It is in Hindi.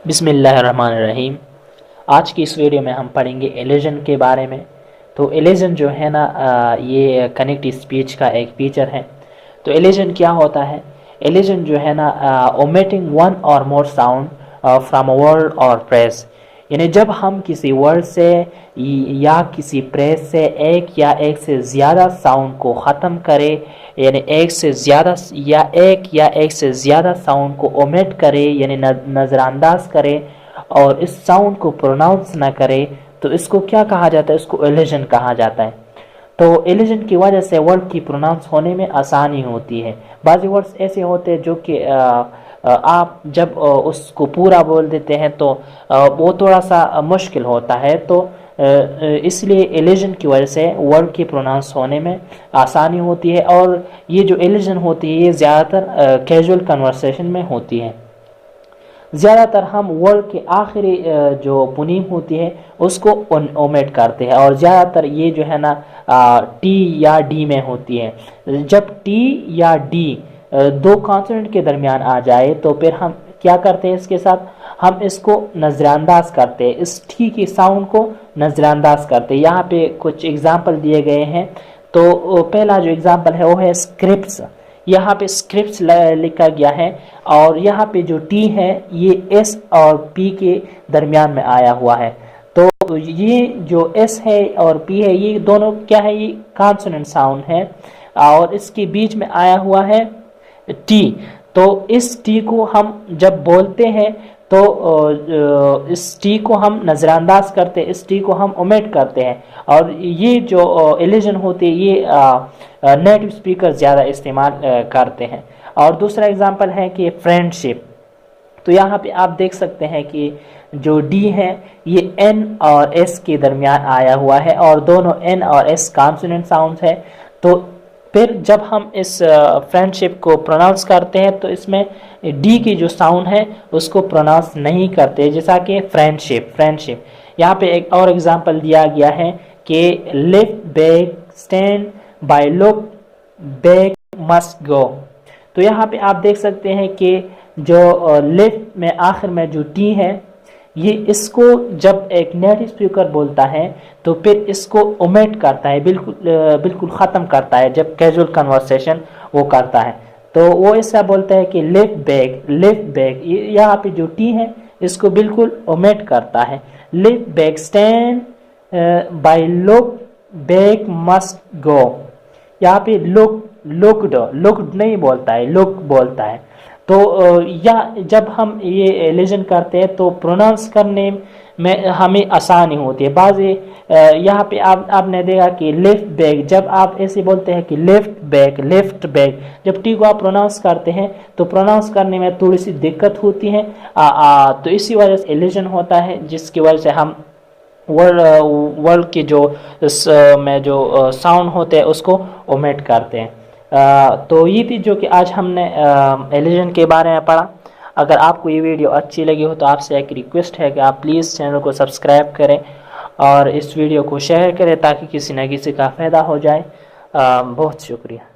बिस्मिल्लाहिर्रहमानिर्रहीम। आज की इस वीडियो में हम पढ़ेंगे एलिजन के बारे में। तो एलिजन जो है ना ये कनेक्ट स्पीच का एक फीचर है। तो एलिजन क्या होता है? एलिजन जो है ना ओमिटिंग वन और मोर साउंड फ्रॉम अ वर्ड और फ्रेज, यानी जब हम किसी वर्ड से या किसी फ्रेज से एक या से ज़्यादा साउंड को ख़त्म करें, यानी एक से ज़्यादा साउंड को ओमिट करे, यानी नज़रअंदाज करे और इस साउंड को प्रोनाउंस ना करे, तो इसको क्या कहा जाता है? इसको एलिजन कहा जाता है। तो एलिजन की वजह से वर्ड की प्रोनाउंस होने में आसानी होती है। बाज़ वर्ड्स ऐसे होते हैं जो कि आप जब उसको पूरा बोल देते हैं तो वो थोड़ा सा मुश्किल होता है। तो इसलिए एलिजन की वजह से वर्ड की प्रोनाउंस होने में आसानी होती है। और ये जो एलिजन होती है ये ज़्यादातर कैजुअल कन्वर्सेशन में होती है। ज़्यादातर हम वर्ड के आखिरी जो पुनीम होती है उसको ओमिट करते हैं, और ज़्यादातर ये जो है ना टी या डी में होती है। जब टी या डी दो कॉन्सोनेंट के दरमियान आ जाए तो फिर हम क्या करते हैं? इसके साथ हम इसको नज़रअंदाज करते हैं, इस टी की साउंड को नज़रअंदाज करते हैं। यहाँ पे कुछ एग्जाम्पल दिए गए हैं। तो पहला जो एग्जाम्पल है वो है स्क्रिप्ट्स। यहाँ पे स्क्रिप्ट्स लिखा गया है और यहाँ पे जो टी है ये एस और पी के दरमियान में आया हुआ है। तो ये जो एस है और पी है ये दोनों क्या है? ये कॉन्सोनेंट साउंड है और इसके बीच में आया हुआ है टी। तो इस टी को हम जब बोलते हैं तो इस टी को हम नज़रअंदाज करते हैं, इस टी को हम ओमिट करते हैं। और ये जो एलिजन होती है ये नेटिव स्पीकर ज़्यादा इस्तेमाल करते हैं। और दूसरा एग्जांपल है कि फ्रेंडशिप। तो यहाँ पे आप देख सकते हैं कि जो डी है ये एन और एस के दरमियान आया हुआ है और दोनों एन और एस कॉन्सोनेंट साउंड्स है। तो फिर जब हम इस फ्रेंडशिप को प्रोनाउंस करते हैं तो इसमें डी की जो साउंड है उसको प्रोनाउंस नहीं करते, जैसा कि फ्रेंडशिप। यहाँ पे एक और एग्जांपल दिया गया है कि lift back stand by look back must go. तो यहाँ पे आप देख सकते हैं कि जो लिफ्ट में आखिर में जो टी है ये इसको जब एक नेटिव स्पीकर बोलता है तो फिर इसको ओमिट करता है, बिल्कुल ख़त्म करता है जब कैजुअल कन्वर्सेशन वो करता है। तो वो ऐसा बोलता है कि लिफ्ट बैक, यहाँ पे जो टी है इसको बिल्कुल ओमिट करता है। Lift back stand by look back must go. यहाँ पे लुक्ड नहीं बोलता है, लुक बोलता है। तो या जब हम ये एलिजन करते हैं तो प्रोनाउंस करने में हमें आसानी होती है। बाज़ यहाँ पे आपने देखा कि लेफ्ट बैक, जब आप ऐसे बोलते हैं कि लेफ्ट बैक, जब टी को आप प्रोनाउंस करते हैं तो प्रोनाउंस करने में थोड़ी सी दिक्कत होती है। तो इसी वजह से एलिजन होता है, जिसकी वजह से हम वर्ड की जो साउंड होते हैं उसको ओमिट करते हैं। तो ये थी जो कि आज हमने एलिजन के बारे में पढ़ा। अगर आपको ये वीडियो अच्छी लगी हो तो आपसे एक रिक्वेस्ट है कि आप प्लीज़ चैनल को सब्सक्राइब करें और इस वीडियो को शेयर करें ताकि किसी न किसी का फ़ायदा हो जाए। बहुत शुक्रिया।